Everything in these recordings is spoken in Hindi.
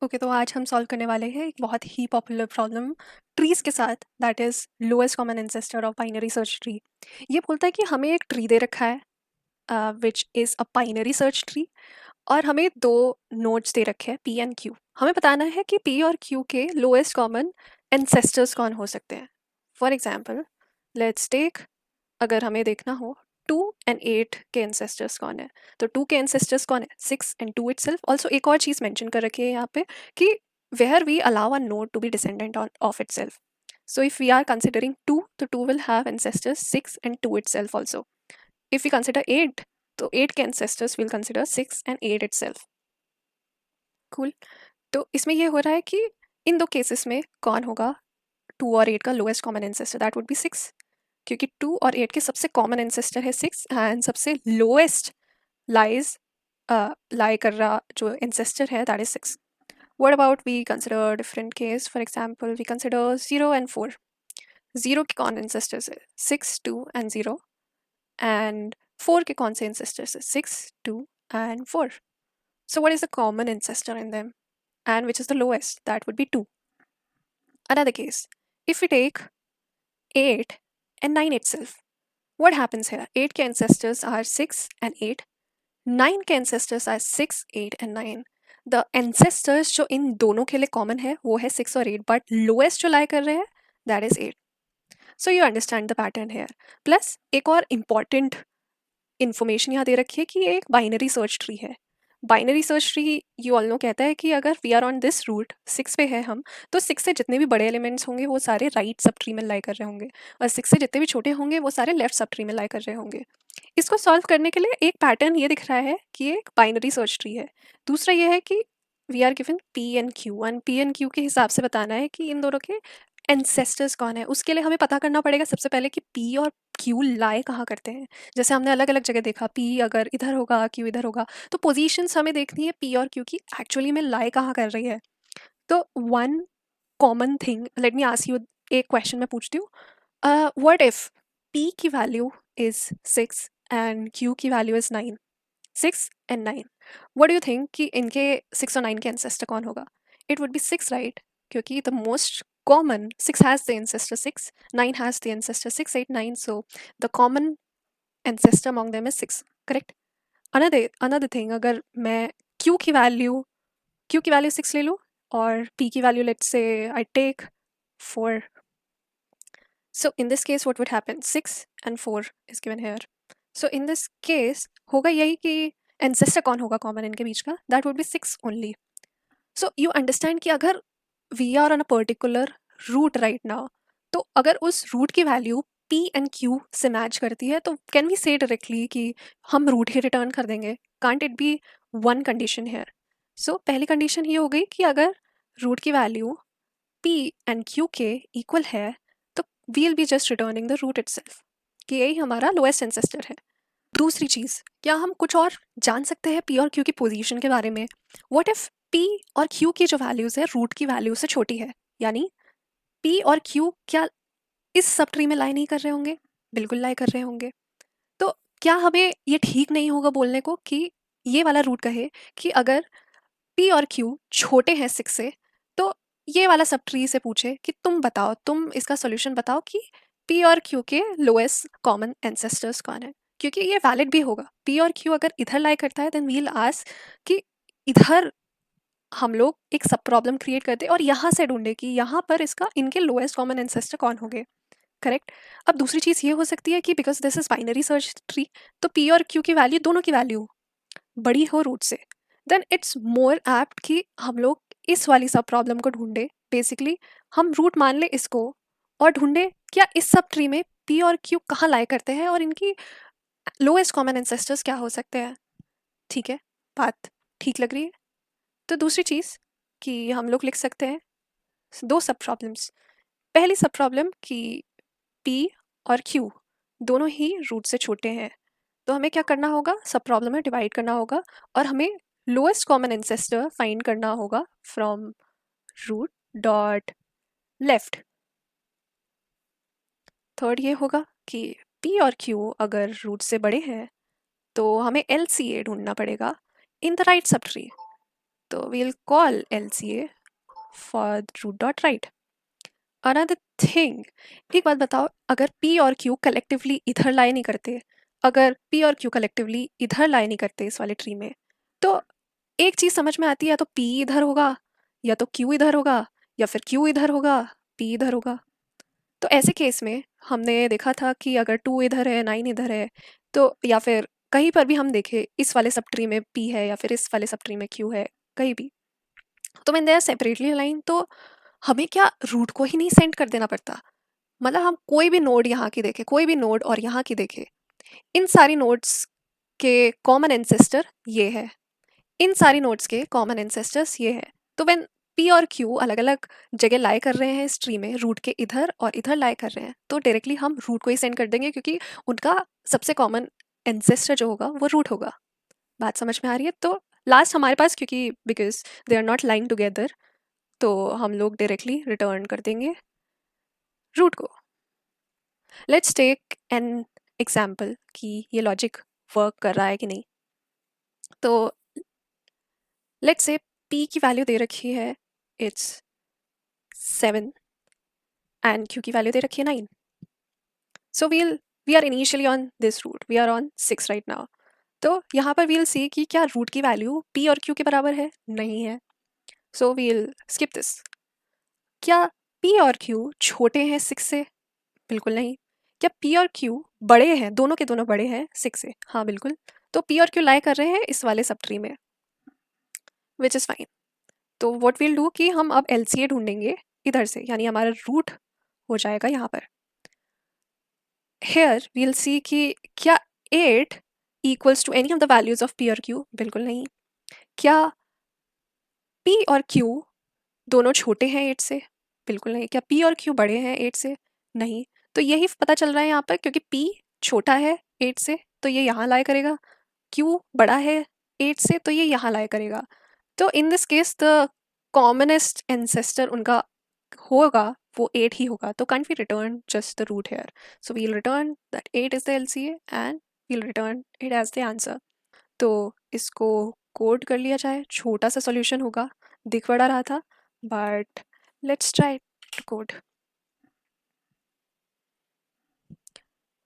ओके, तो आज हम सॉल्व करने वाले हैं एक बहुत ही पॉपुलर प्रॉब्लम ट्रीज के साथ, that is lowest common ancestor of binary search tree. ये बोलता है कि हमें एक ट्री दे रखा है which is a binary search tree, और हमें दो नोड्स दे रखे हैं पी एंड क्यू। हमें बताना है कि पी और क्यू के लोएस्ट कॉमन एंसेस्टर्स कौन हो सकते हैं। फॉर एग्जाम्पल, लेट्स टेक, अगर हमें देखना हो 2 और 8 के एंसेस्टर्स कौन है, तो 2 के एंसेस्टर्स कौन है, 6 और 2 इटसेल्फ। ऑल्सो एक और चीज़ मेंशन कर रखी है यहाँ पे कि where we allow a node to be descendant on of itself. So if we are considering 2, तो 2 will have ancestors 6 and 2 itself also. If we consider 8, तो 8 के ancestors will consider 6 and 8 itself. Cool. तो इसमें ये हो रहा है कि इन दो केसेस में कौन होगा 2 और 8 का lowest common ancestor, that would be 6, क्योंकि 2 और 8 के सबसे कॉमन एंसेस्टर है 6, एंड सबसे लोएस्ट लाइज लाई कर रहा जो एंसेस्टर है, that is 6. What about we consider a different case? For example, we consider 0 and 4. 0 के कौन ancestors है, 6, 2 and 0, and 4 के कौन से ancestors है, 6, 2 and 4. So what is the common ancestor in them, and which is the lowest? That would be 2. Another case, if we take 8 and 9 itself, what happens here? 8 के ancestors are 6 and 8. 9 के ancestors are 6, 8 and 9. The ancestors जो इन दोनों के लिए कॉमन है वो है 6 और 8, बट लोएस्ट जो लाई कर रहे हैं that is 8. So you understand the pattern here. Plus एक और इम्पॉर्टेंट इन्फॉर्मेशन यहाँ दे रखी है कि ये एक बाइनरी सर्च ट्री है. Binary search tree you all know कहता है कि अगर we are on this root 6 पे है हम, तो 6 से जितने भी बड़े एलिमेंट्स होंगे वो सारे राइट सब ट्री में लाई कर रहे होंगे, और 6 से जितने भी छोटे होंगे वो सारे लेफ्ट सब ट्री में लाई कर रहे होंगे. इसको सॉल्व करने के लिए एक पैटर्न ये दिख रहा है कि ये एक बाइनरी सर्च ट्री है. दूसरा ये है कि we are given P and Q, and P and Q के हिसाब से बताना है कि इन दोनों के एंसेस्टर्स कौन है. उसके लिए हमें पता करना पड़ेगा सबसे पहले कि पी और क्यू लाई कहाँ करते हैं. जैसे हमने अलग अलग जगह देखा, पी अगर इधर होगा क्यू इधर होगा, तो पोजीशंस हमें देखनी है पी और क्यू की एक्चुअली में लाई कहाँ कर रही है. तो one common thing, let me ask you, एक क्वेश्चन मैं पूछती हूँ. व्हाट इफ पी की वैल्यू इज 6 एंड क्यू की value is 9, 6 and 9, what do you think कि इनके 6 और 9 के एंसेस्टर कौन होगा? It would be 6, right? क्योंकि the most common, 6 has the ancestor 6, 9 has the ancestor 6, 8, 9, so the common ancestor among them is 6, correct? Another thing, अगर मैं q की वैल्यू 6 ले लूँ और p की value let's say I take 4. So in this case what would happen? 6 and 4 is given here. So in this case होगा यही कि ancestor कौन होगा common इनके बीच का? That would be 6 only. So you understand कि अगर we are on a particular route right now, तो अगर उस route की value p and q से मैच करती है तो can we say directly कि हम route ही return कर देंगे? Can't it be one condition here? So पहली condition ये हो गई कि अगर route की value p and q के equal है तो we'll be just returning the route itself, कि यही हमारा lowest ancestor है. दूसरी चीज़, क्या हम कुछ और जान सकते हैं पी और क्यू की पोजीशन के बारे में? व्हाट इफ पी और क्यू की जो वैल्यूज़ है रूट की वैल्यू से छोटी है, यानी पी और क्यू क्या इस सब ट्री में लाई नहीं कर रहे होंगे? बिल्कुल लाई कर रहे होंगे. तो क्या हमें ये ठीक नहीं होगा बोलने को कि ये वाला रूट कहे कि अगर पी और क्यू छोटे हैं 6 से, तो ये वाला सब ट्री से पूछे कि तुम बताओ, तुम इसका सोल्यूशन बताओ कि पी और क्यू के लोएस्ट कॉमन एंसेस्टर्स कौन है? क्योंकि ये वैलिड भी होगा. पी और क्यू अगर इधर लाई करता है देन वील आस्क कि इधर हम लोग एक सब प्रॉब्लम क्रिएट करते और यहाँ से ढूंढे कि यहाँ पर इसका इनके लोएस्ट कॉमन एंसेस्टर कौन होंगे. करेक्ट. अब दूसरी चीज़ ये हो सकती है कि because this is binary search tree, तो पी और क्यू की वैल्यू, दोनों की वैल्यू बड़ी हो रूट से, देन इट्स मोर एप्ट कि हम लोग इस वाली सब प्रॉब्लम को ढूंढे. बेसिकली हम रूट मान ले इसको और ढूंढे क्या इस सब ट्री में पी और क्यू कहाँ लाई करते हैं और इनकी लोएस्ट कॉमन एंसेस्टर्स क्या हो सकते हैं. ठीक है, बात ठीक लग रही है. तो दूसरी चीज़ कि हम लोग लिख सकते हैं दो सब प्रॉब्लम्स. पहली सब प्रॉब्लम कि पी और क्यू दोनों ही रूट से छोटे हैं, तो हमें क्या करना होगा, सब प्रॉब्लम में डिवाइड करना होगा और हमें लोएस्ट कॉमन एंसेस्टर फाइंड करना होगा from root dot left. Third ये होगा कि पी और क्यू अगर रूट से बड़े हैं तो हमें एल सी ए ढूंढना पड़ेगा in the right sub tree. तो we'll call LCA for root dot right. Another thing, एक बात बताओ, अगर P और Q कलेक्टिवली इधर लाई नहीं करते, अगर P और Q कलेक्टिवली इधर लाई नहीं करते इस वाले ट्री में, तो एक चीज़ समझ में आती है, या तो P इधर होगा, या तो Q इधर होगा, या फिर Q इधर होगा, P इधर होगा। तो ऐसे केस में हमने देखा था कि अगर 2 इधर है, 9 इधर है, तो या फिर कहीं पर भी हम देखें इस वाले सब ट्री में P है या फिर इस वाले सब ट्री में Q है, कहीं भी, तो when they are separately aligned, तो हमें क्या रूट को ही नहीं सेंड कर देना पड़ता? मतलब हम कोई भी नोड यहाँ की देखें, कोई भी नोड और यहाँ की देखें, इन सारी नोड्स के कॉमन एंसेस्टर ये है, इन सारी नोड्स के कॉमन एंसेस्टर्स ये है। तो व्हेन P और Q अलग अलग जगह लाई कर रहे हैं इस ट्री में, रूट के इधर और इधर लाई कर रहे हैं, तो डायरेक्टली हम रूट को ही सेंड कर देंगे, क्योंकि उनका सबसे कॉमन एंसेस्टर जो होगा वो रूट होगा। बात समझ में आ रही है? तो लास्ट हमारे पास, क्योंकि because they are not line together, तो हम लोग डायरेक्टली रिटर्न कर देंगे रूट को। लेट्स टेक एन एग्जाम्पल कि ये लॉजिक वर्क कर रहा है कि नहीं। तो लेट्स से P की वैल्यू दे रखी है इट्स 7 एंड Q की वैल्यू दे रखी है 9। So we are initially on this root, we are on 6 right now. तो यहाँ पर वील सी कि क्या रूट की वैल्यू P और Q के बराबर है? नहीं है। So we'll skip this. क्या P और Q छोटे हैं 6 से? बिल्कुल नहीं। क्या P और Q बड़े हैं, दोनों के दोनों बड़े हैं 6 से? हाँ बिल्कुल। तो P और Q लाई कर रहे हैं इस वाले सब ट्री में, विच इज़ फाइन। तो व्हाट विल डू कि हम अब LCA ढूंढेंगे इधर से, यानी हमारा रूट हो जाएगा यहाँ पर। हेयर वील सी कि क्या 8 equals to any of the values of P और Q? बिल्कुल नहीं। क्या P और Q दोनों छोटे हैं 8 से? बिल्कुल नहीं। क्या P और Q बड़े हैं 8 से? नहीं। तो यही पता चल रहा है यहाँ पर, क्योंकि P छोटा है 8 से तो ये यहाँ लाई करेगा, Q बड़ा है 8 से तो ये यहाँ लाई करेगा। तो in this case the commonest ancestor उनका होगा वो 8 ही होगा। तो can't we return just the root here? So we'll return that 8 is the LCA and we'll return it as the answer. तो इसको कोड कर लिया जाए, छोटा सा सॉल्यूशन होगा, दिख बड़ा रहा था, but let's try to code.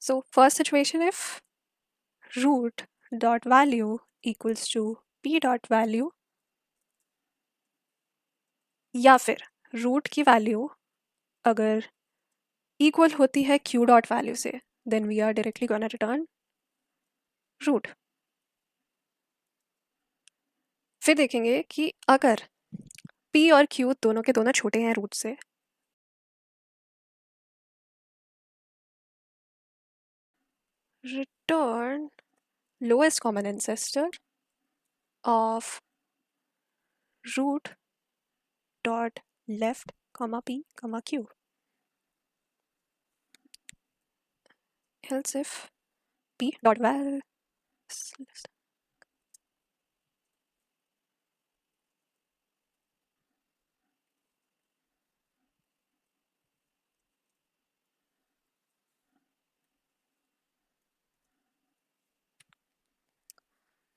So first situation, if root dot value equals to P dot value, या फिर रूट की वैल्यू अगर इक्वल होती है Q डॉट वैल्यू से, then we are directly gonna return root. फिर देखेंगे कि अगर P और Q दोनों के दोनों छोटे हैं रूट से, return lowest common ancestor of root dot left comma P comma Q, else if P dot val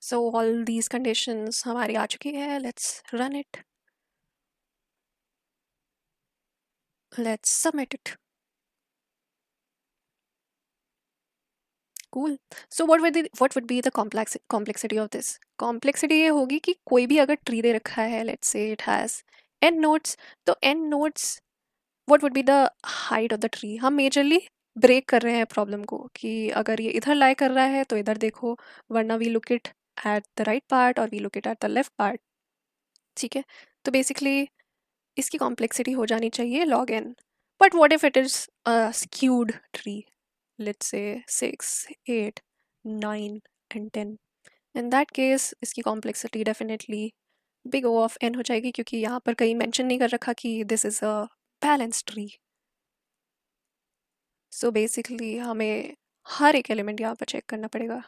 so all these conditions हमारी आ चुकी है। let's run it, let's submit it. Cool. So what would be the complexity of this? Complexity ये होगी कि कोई भी अगर ट्री दे रखा है, let's say it has n nodes, तो n nodes what would be the height of the tree? हम मेजरली ब्रेक कर रहे हैं प्रॉब्लम को कि अगर ये इधर लाई कर रहा है तो इधर देखो, वरना we look it at the right part और we look it at the left part. ठीक है, तो बेसिकली इसकी कॉम्प्लेक्सिटी हो जानी चाहिए log n। But what if it is a skewed tree, let's say 6, 8, 9 and 10, in that case इसकी complexity definitely big O of n हो जाएगी, क्योंकि यहाँ पर कहीं मेंशन नहीं कर रखा कि this is a balance tree. So basically हमें हर एक एलिमेंट यहाँ पर चेक करना पड़ेगा।